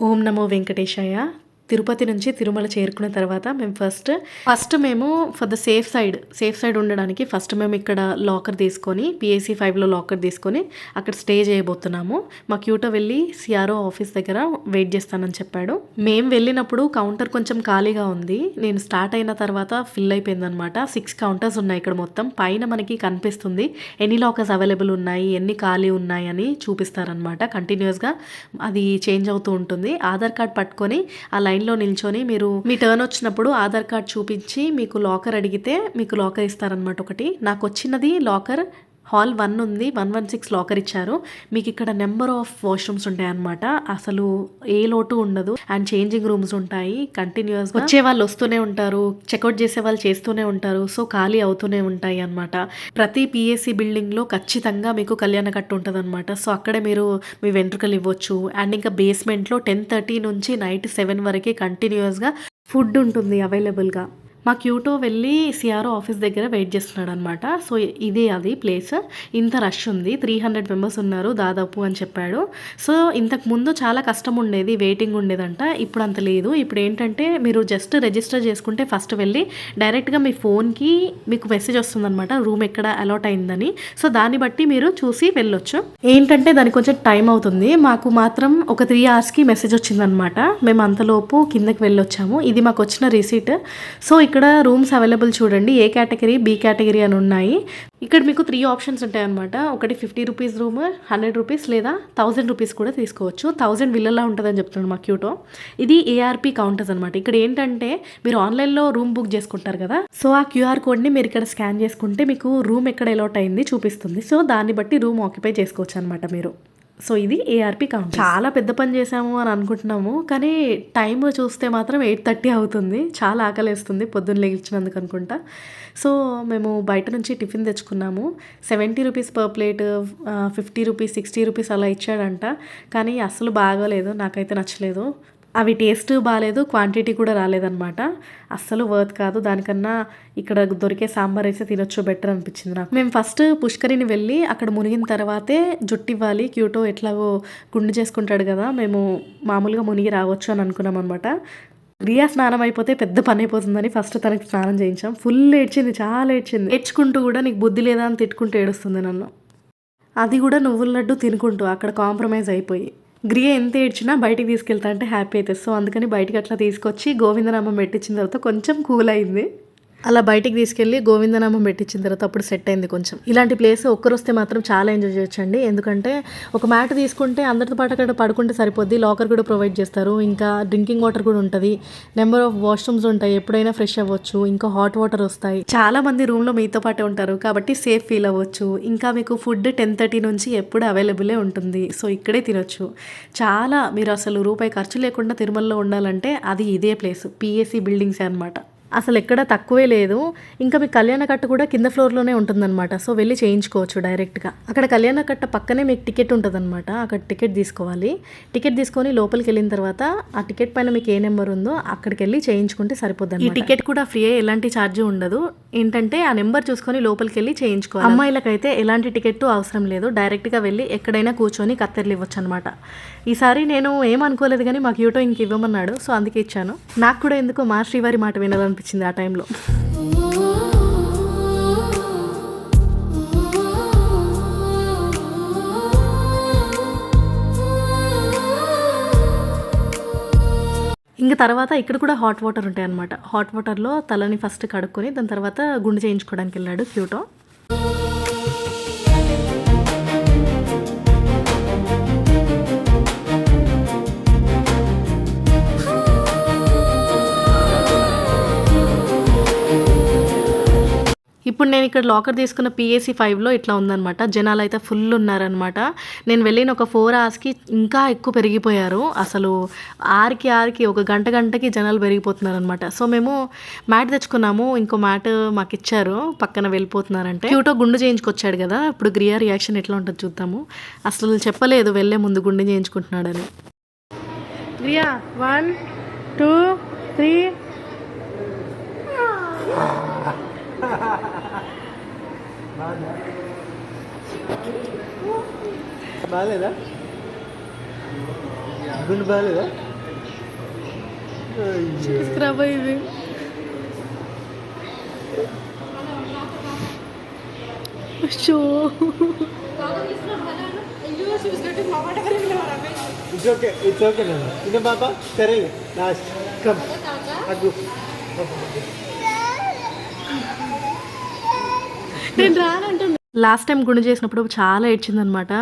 ఓం నమో వెంకటేశాయ. తిరుపతి నుంచి తిరుమల చేరుకున్న తర్వాత మేము ఫస్ట్ మేము ఫర్ ద సేఫ్ సైడ్ ఉండడానికి మేము ఇక్కడ లాకర్ తీసుకొని పిఎస్సి 5లో లాకర్ తీసుకొని అక్కడ స్టే చేయబోతున్నాము. మా క్యూటో వెళ్ళి సిఆర్ఓ ఆఫీస్ దగ్గర వెయిట్ చేస్తానని చెప్పాడు. మేము వెళ్ళినప్పుడు కౌంటర్ కొంచెం ఖాళీగా ఉంది. నేను స్టార్ట్ అయిన తర్వాత ఫిల్ అయిపోయిందనమాట. 6 కౌంటర్స్ ఉన్నాయి ఇక్కడ మొత్తం. పైన మనకి కనిపిస్తుంది ఎన్ని లాకర్స్ అవైలబుల్ ఉన్నాయి, ఎన్ని ఖాళీ ఉన్నాయి అని చూపిస్తారనమాట. కంటిన్యూస్గా అది చేంజ్ అవుతూ ఉంటుంది. ఆధార్ కార్డ్ పట్టుకొని ఆ లైన్లో నిల్చొని మీరు మీ టర్న్ వచ్చినప్పుడు ఆధార్ కార్డ్ చూపించి మీకు లాకర్ అడిగితే మీకు లాకర్ ఇస్తారనమాట. ఒకటి నాకు వచ్చినది లాకర్ హాల్ 1 ఉంది, 116 లాకర్ ఇచ్చారు. మీకు ఇక్కడ నెంబర్ ఆఫ్ వాష్రూమ్స్ ఉంటాయి అనమాట. అసలు ఏ లోటు ఉండదు. అండ్ చేంజింగ్ రూమ్స్ ఉంటాయి. కంటిన్యూస్ వచ్చే వాళ్ళు వస్తూనే ఉంటారు, చెక్అవుట్ చేసే వాళ్ళు చేస్తూనే ఉంటారు. సో ఖాళీ అవుతూనే ఉంటాయి అనమాట. ప్రతి పిఎస్సి బిల్డింగ్లో ఖచ్చితంగా మీకు కళ్యాణ కట్టు ఉంటుంది అనమాట. సో అక్కడే మీరు మీ వెంట్రుకలు ఇవ్వచ్చు. అండ్ ఇంకా బేస్మెంట్లో 10:30 నుంచి నైట్ 7 వరకు కంటిన్యూస్గా ఫుడ్ ఉంటుంది అవైలబుల్గా. మా క్యూటో వెళ్ళి సిఆర్ఓ ఆఫీస్ దగ్గర వెయిట్ చేస్తున్నాడు అనమాట. సో ఇదే అది ప్లేస్. ఇంత రష్ ఉంది, 300 మెంబర్స్ ఉన్నారు దాదాపు అని చెప్పాడు. సో ఇంతకు ముందు చాలా కష్టం ఉండేది, వెయిటింగ్ ఉండేదంట. ఇప్పుడు అంత లేదు. ఇప్పుడు ఏంటంటే మీరు జస్ట్ రిజిస్టర్ చేసుకుంటే ఫస్ట్ వెళ్ళి డైరెక్ట్గా మీ ఫోన్కి మీకు మెసేజ్ వస్తుందన్నమాట రూమ్ ఎక్కడ అలాట్ అయిందని. సో దాన్ని బట్టి మీరు చూసి వెళ్ళొచ్చు. ఏంటంటే దానికి కొంచెం టైం అవుతుంది. మాకు మాత్రం ఒక 3 అవర్స్కి మెసేజ్ వచ్చిందనమాట. మేము అంతలోపు కిందకి వెళ్ళొచ్చాము. ఇది మాకు వచ్చిన రిసీట్. సో ఇక్కడ రూమ్స్ అవైలబుల్ చూడండి. ఏ కేటగిరీ, బి కేటగిరీ అని ఉన్నాయి. ఇక్కడ మీకు 3 ఆప్షన్స్ ఉంటాయన్నమాట. ఒకటి 50 రూపీస్ రూమ్, 100 రూపీస్ లేదా 1000 రూపీస్ కూడా తీసుకోవచ్చు. 1000 విల్లలా ఉంటుందని చెప్తున్నాడు మా క్యూటో. ఇది ఏఆర్పి కౌంటర్స్ అనమాట. ఇక్కడ ఏంటంటే మీరు ఆన్లైన్లో రూమ్ బుక్ చేసుకుంటారు కదా. సో ఆ క్యూఆర్ కోడ్ని మీరు ఇక్కడ స్కాన్ చేసుకుంటే మీకు రూమ్ ఎక్కడ అలాట్ అయింది చూపిస్తుంది. సో దాన్ని బట్టి రూమ్ ఆక్యుపై చేసుకోవచ్చు అనమాట మీరు. సో ఇది ఏఆర్పి కౌంటర్. చాలా పెద్ద పని చేసాము అని అనుకుంటున్నాము, కానీ టైం చూస్తే మాత్రం 8:30 అవుతుంది. చాలా ఆకలేస్తుంది పొద్దున్న లేచినందుకు అనుకుంటా. సో మేము బయట నుంచి టిఫిన్ తెచ్చుకున్నాము. 70 rupees per plate, 50 rupees, 60 rupees అలా ఇచ్చాడంట. కానీ అస్సలు బాగోలేదు, నాకైతే నచ్చలేదు. అవి టేస్ట్ బాగాలేదు, క్వాంటిటీ కూడా రాలేదన్నమాట. అస్సలు వర్త్ కాదు. దానికన్నా ఇక్కడ దొరికే సాంబార్ వేసి తినొచ్చు, బెటర్ అనిపించింది నాకు. మేము ఫస్ట్ పుష్కరిని వెళ్ళి అక్కడ మునిగిన తర్వాతే జుట్టు ఇవ్వాలి. క్యూటో ఎట్లాగో గుండు చేసుకుంటాడు కదా, మేము మామూలుగా మునిగి రావచ్చు అని అనుకున్నాం అనమాట. రియా స్నానం అయిపోతే పెద్ద పని అయిపోతుందని ఫస్ట్ తనకి స్నానం చేయించాం. ఫుల్ ఏడ్చింది, చాలా ఏడ్చింది. ఏడ్చుకుంటూ కూడా నీకు బుద్ధి లేదా అని తిట్టుకుంటూ ఏడుస్తుంది నన్ను. అది కూడా నువ్వుల లడ్డు తినుకుంటూ అక్కడ కాంప్రమైజ్ అయిపోయి. గ్రియా ఎంత ఏడ్చినా బయటికి తీసుకెళ్తా అంటే హ్యాపీ అవుతుంది. సో అందుకని బయటికి అట్లా తీసుకొచ్చి గోవిందనామం పెట్టించిన తర్వాత కొంచెం కూల్ అయింది. అలా బయటికి తీసుకెళ్ళి గోవిందనామం పెట్టించిన తర్వాత అప్పుడు సెట్ అయింది కొంచెం. ఇలాంటి ప్లేస్ ఒక్కరు వస్తే మాత్రం చాలా ఎంజాయ్ చేయొచ్చండి. ఎందుకంటే ఒక మ్యాట్ తీసుకుంటే అందరితో పాటు అక్కడ పడుకుంటే సరిపోద్ది. లాకర్ కూడా ప్రొవైడ్ చేస్తారు. ఇంకా డ్రింకింగ్ వాటర్ కూడా ఉంటుంది. నెంబర్ ఆఫ్ వాష్రూమ్స్ ఉంటాయి, ఎప్పుడైనా ఫ్రెష్ అవ్వచ్చు. ఇంకా హాట్ వాటర్ వస్తాయి. చాలా మంది రూమ్లో మీతో పాటే ఉంటారు కాబట్టి సేఫ్ ఫీల్ అవ్వచ్చు. ఇంకా మీకు ఫుడ్ 10:30 నుంచి ఎప్పుడు అవైలబులే ఉంటుంది. సో ఇక్కడే తినొచ్చు. చాలా మీరు అసలు రూపాయి ఖర్చు లేకుండా తిరుమలలో ఉండాలంటే అది ఇదే ప్లేస్. పిఎస్సి బిల్డింగ్సే అనమాట. అసలు ఎక్కడ తక్కువే లేదు. ఇంకా మీ కళ్యాణ కట్ట కూడా కింద ఫ్లోర్లోనే ఉంటుందన్నమాట. సో వెళ్ళి చేయించుకోవచ్చు డైరెక్ట్గా. అక్కడ కళ్యాణ కట్ట పక్కనే మీకు టికెట్ ఉంటుందన్నమాట. అక్కడ టికెట్ తీసుకోవాలి. టికెట్ తీసుకొని లోపలికి వెళ్ళిన తర్వాత ఆ టికెట్ పైన మీకు ఏ నెంబర్ ఉందో అక్కడికి వెళ్ళి చేయించుకుంటే సరిపోద్ది. ఈ టికెట్ కూడా ఫ్రీ, ఎలాంటి ఛార్జ్ ఉండదు. ఏంటంటే ఆ నెంబర్ చూసుకొని లోపలికి వెళ్ళి చేయించుకోవాలి. అమ్మాయిలకైతే ఎలాంటి టికెట్ అవసరం లేదు. డైరెక్ట్గా వెళ్ళి ఎక్కడైనా కూర్చొని కత్తెరలు ఇవ్వచ్చు అనమాట. ఈసారి నేను ఏమనుకోలేదు కానీ మా క్యూటో ఇంక ఇవ్వమన్నాడు. సో అందుకే ఇచ్చాను. నాకు కూడా ఎందుకో మా శ్రీవారి మాట వినాలనిపించింది ఆ టైంలో. ఇంకా తర్వాత ఇక్కడ కూడా హాట్ వాటర్ ఉంటాయి అనమాట. హాట్ వాటర్లో తలని ఫస్ట్ కడుక్కొని దాని తర్వాత గుండు చేయించుకోవడానికి వెళ్ళాడు క్యూటో. ఇప్పుడు నేను ఇక్కడ లాకర్ తీసుకున్న పిఎస్సి 5లో ఇట్లా ఉందన్నమాట. జనాలు అయితే ఫుల్ ఉన్నారనమాట. నేను వెళ్ళిన ఒక 4 అవర్స్కి ఇంకా ఎక్కువ పెరిగిపోయారు. అసలు 6కి ఒక గంటకి జనాలు పెరిగిపోతున్నారనమాట. సో మేము మ్యాట్ తెచ్చుకున్నాము. ఇంకో మ్యాట్ మాకు ఇచ్చారు పక్కన వెళ్ళిపోతున్నారంటే. క్యూటో గుండు చేయించుకొచ్చాడు కదా. ఇప్పుడు గ్రియా రియాక్షన్ ఎట్లా ఉంటుందో చూద్దాము. అసలు చెప్పలేదు వెళ్ళే ముందు గుండు చేయించుకుంటున్నాడని. గ్రియా 1 2 3 బాగాలేదా గుండు బాగాలేదా? తీసుకురాబోయ్ ఇది. Show It's okay now. Ina papa, Terele, last. Come. Agu. నేను రానంటున్నా. లాస్ట్ టైం గుండు చేసినప్పుడు చాలా ఏడ్చిందనమాట.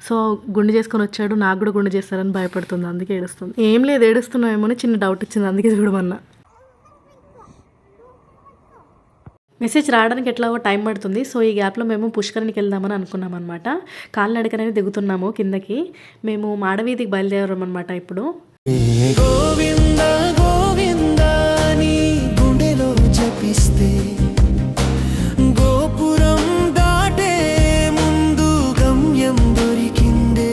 సో గుండు చేసుకొని వచ్చాడు, నాకు కూడా గుండు చేస్తారని భయపడుతుంది, అందుకే ఏడుస్తుంది. ఏం లేదు, ఏడుస్తున్నామేమో అని చిన్న డౌట్ వచ్చింది, అందుకే చూడమన్నా. మెసేజ్ రావడానికి ఎట్లాగో టైం పడుతుంది. సో ఈ గ్యాప్లో మేము పుష్కరిణికి వెళ్దామని అనుకున్నాం అనమాట. కాలినడకనే దిగుతున్నాము కిందకి. మేము మాడవీధికి బయలుదేరాం అనమాట. ఇప్పుడు గోవింద గోవింద నీ గుండెలో జపిస్తే గోపురం దాటే ముందు గమ్యం దొరికిందే.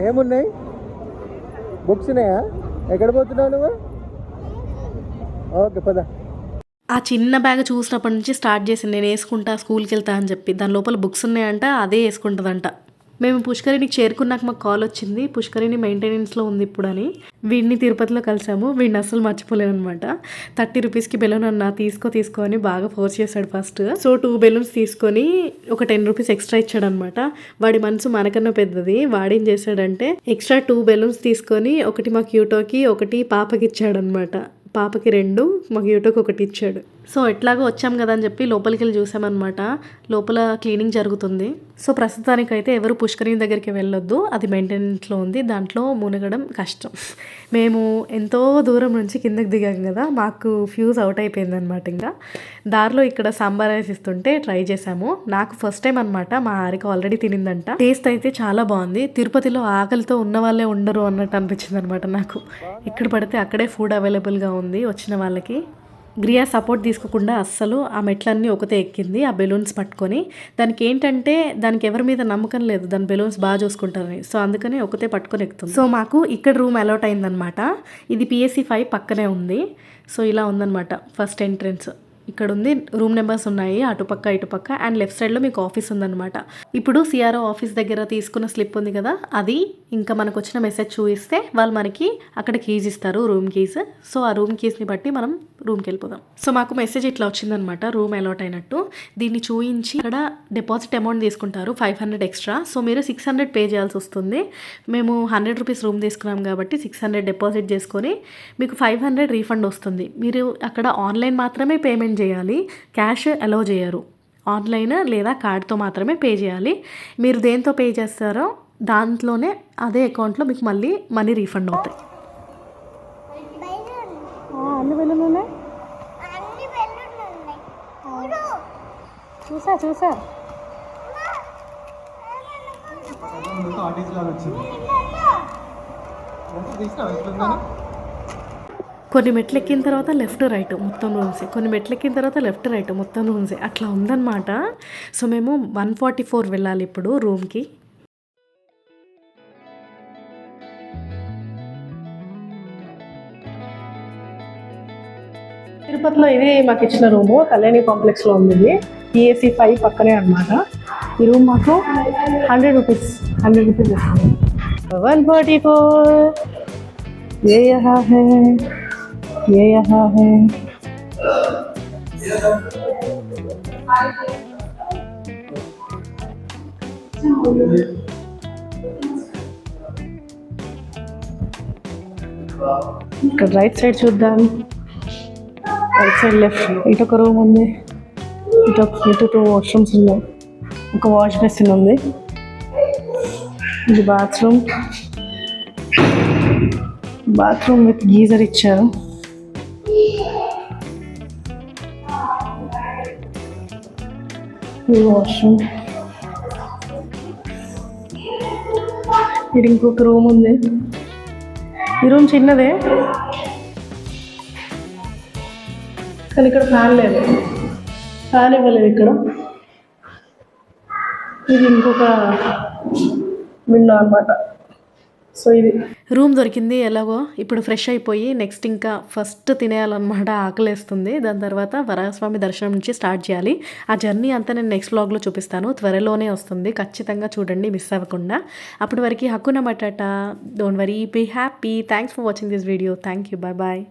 ఏమున్నాయి? బుక్స్ ఉన్నాయా? ఎక్కడ పోతున్నావు నువ్వు? ఓకే పద. ఆ చిన్న బ్యాగ్ చూసినప్పటి నుంచి స్టార్ట్ చేసింది, నేను వేసుకుంటా స్కూల్కి వెళ్తా అని చెప్పి. దాని లోపల బుక్స్ ఉన్నాయంట, అదే వేసుకుంటుందంట. మేము పుష్కరిణికి చేరుకున్నాక మాకు కాల్ వచ్చింది, పుష్కరిణి మెయింటెనెన్స్లో ఉంది ఇప్పుడు అని. వీడిని తిరుపతిలో కలిసాము. వీడిని అసలు మర్చిపోలేను అనమాట. 30 రూపీస్కి బెలూన్ అన్న తీసుకో అని బాగా ఫోర్స్ చేశాడు ఫస్ట్. సో 2 బెలూన్స్ తీసుకొని ఒక 10 రూపీస్ ఎక్స్ట్రా ఇచ్చాడు అనమాట. వాడి మనసు మనకన్నా పెద్దది. వాడేం చేశాడంటే ఎక్స్ట్రా 2 బెలూన్స్ తీసుకొని ఒకటి మా క్యూటోకి, ఒకటి పాపకి ఇచ్చాడు అనమాట. పాపకి 2, మా క్యూటోకి 1 ఇచ్చాడు. సో ఎట్లాగో వచ్చాం కదా అని చెప్పి లోపలికి వెళ్ళి చూసామన్నమాట. లోపల క్లీనింగ్ జరుగుతుంది. సో ప్రస్తుతానికైతే ఎవరు పుష్కరిణి దగ్గరికి వెళ్ళొద్దు, అది మెయింటెనెన్స్లో ఉంది, దాంట్లో మునగడం కష్టం. మేము ఎంతో దూరం నుంచి కిందకి దిగాం కదా, మాకు ఫ్యూజ్ అవుట్ అయిపోయింది అనమాట. ఇంకా దారిలో ఇక్కడ సాంబార్ రైస్ ఇస్తుంటే ట్రై చేసాము. నాకు ఫస్ట్ టైం అనమాట, మా హారిక ఆల్రెడీ తినిందంట. టేస్ట్ అయితే చాలా బాగుంది. తిరుపతిలో ఆకలితో ఉన్న వాళ్ళే ఉండరు అన్నట్టు అనిపించింది అనమాట నాకు. ఎక్కడ పడితే అక్కడే ఫుడ్ అవైలబుల్గా ఉంది వచ్చిన వాళ్ళకి. గ్రియా సపోర్ట్ తీసుకోకుండా అస్సలు ఆ మెట్లన్నీ ఒకతే ఎక్కింది ఆ బెలూన్స్ పట్టుకొని. దానికి ఏంటంటే దానికి ఎవరి మీద నమ్మకం లేదు, దాని బెలూన్స్ బాగా చూసుకుంటారని. సో అందుకని ఒకతే పట్టుకొని ఎక్కుతుంది. సో మాకు ఇక్కడ రూమ్ అలాట్ అయిందనమాట. ఇది PSC 5 పక్కనే ఉంది. సో ఇలా ఉందన్నమాట ఫస్ట్ ఎంట్రెన్స్. ఇక్కడ ఉంది, రూమ్ నెంబర్స్ ఉన్నాయి అటుపక్క ఇటుపక్క. అండ్ లెఫ్ట్ సైడ్లో మీకు ఆఫీస్ ఉందన్నమాట. ఇప్పుడు CRO ఆఫీస్ దగ్గర తీసుకున్న స్లిప్ ఉంది కదా, అది ఇంకా మనకు వచ్చిన మెసేజ్ చూపిస్తే వాళ్ళు మనకి అక్కడ కీస్ ఇస్తారు, రూమ్ కీస్. సో ఆ రూమ్ కీస్ని బట్టి మనం రూమ్కి వెళ్ళిపోదాం. సో మాకు మెసేజ్ ఇట్లా వచ్చిందనమాట, రూమ్ అలాట్ అయినట్టు. దీన్ని చూయించి ఇక్కడ డిపాజిట్ అమౌంట్ తీసుకుంటారు 500 ఎక్స్ట్రా. సో మీరు 600 పే చేయాల్సి వస్తుంది. మేము 100 రూపీస్ రూమ్ తీసుకున్నాం కాబట్టి 600 డిపాజిట్ చేసుకొని మీకు 500 రీఫండ్ వస్తుంది. మీరు అక్కడ ఆన్లైన్ మాత్రమే పేమెంట్ చేయాలి, క్యాష్ అలౌ చేయరు. ఆన్లైన్ లేదా కార్డ్తో మాత్రమే పే చేయాలి. మీరు దేంతో పే చేస్తారో దాంట్లోనే అదే అకౌంట్లో మీకు మళ్ళీ మనీ రీఫండ్ అవుతాయి. అన్ని బెలూన్లు ఉన్నాయి, చూసా కొన్ని మెట్లు ఎక్కిన తర్వాత లెఫ్ట్ రైట్ మొత్తం రూమ్సే, కొన్ని మెట్లు ఎక్కిన తర్వాత లెఫ్ట్ రైట్ మొత్తం రూమ్సే, అట్లా ఉందన్నమాట. సో మేము 144 వెళ్ళాలి ఇప్పుడు రూమ్కి. తిరుపతిలో ఇది మాకు ఇచ్చిన రూము, కళ్యాణి కాంప్లెక్స్లో ఉంది. ఇది PSC 5 పక్కనే అనమాట. ఈ రూమ్ మాకు 100 రూపీస్ ఇస్తుంది. 144 ये यहाँ है, ये यहाँ है. ఇక్కడ రైట్ సైడ్ చూద్దాం. రైట్ సైడ్ లెఫ్ట్ ఇటు ఒక రూమ్ ఉంది, ఇటు 2 వాష్రూమ్స్ ఉన్నాయి, ఒక వాష్ బేసిన్ ఉంది, ఇది బాత్రూమ్ విత్ గీజర్ ఇచ్చారు. ఈ వాష్రూమ్, ఇది ఇంకొక రూమ్ ఉంది. ఈ రూమ్ చిన్నదే కానీ ఇక్కడ ఫ్యాన్ లేదు, ఫ్యాన్ ఇవ్వలేదు ఇక్కడ. ఇది ఇంకొక విండో అన్నమాట. సో ఇది రూమ్ దొరికింది ఎలాగో. ఇప్పుడు ఫ్రెష్ అయిపోయి నెక్స్ట్ ఇంకా ఫస్ట్ తినేయాలన్నమాట. ఆకలేస్తుంది. దాని తర్వాత వరాహస్వామి దర్శనం నుంచి స్టార్ట్ చేయాలి. ఆ జర్నీ అంతా నేను నెక్స్ట్ వ్లాగ్లో చూపిస్తాను. త్వరలోనే వస్తుంది. ఖచ్చితంగా చూడండి, మిస్ అవ్వకుండా. అప్పటి వరకు హక్కున మటాటా. Don't worry, be happy. Thanks for watching this video. Thank you. Bye bye.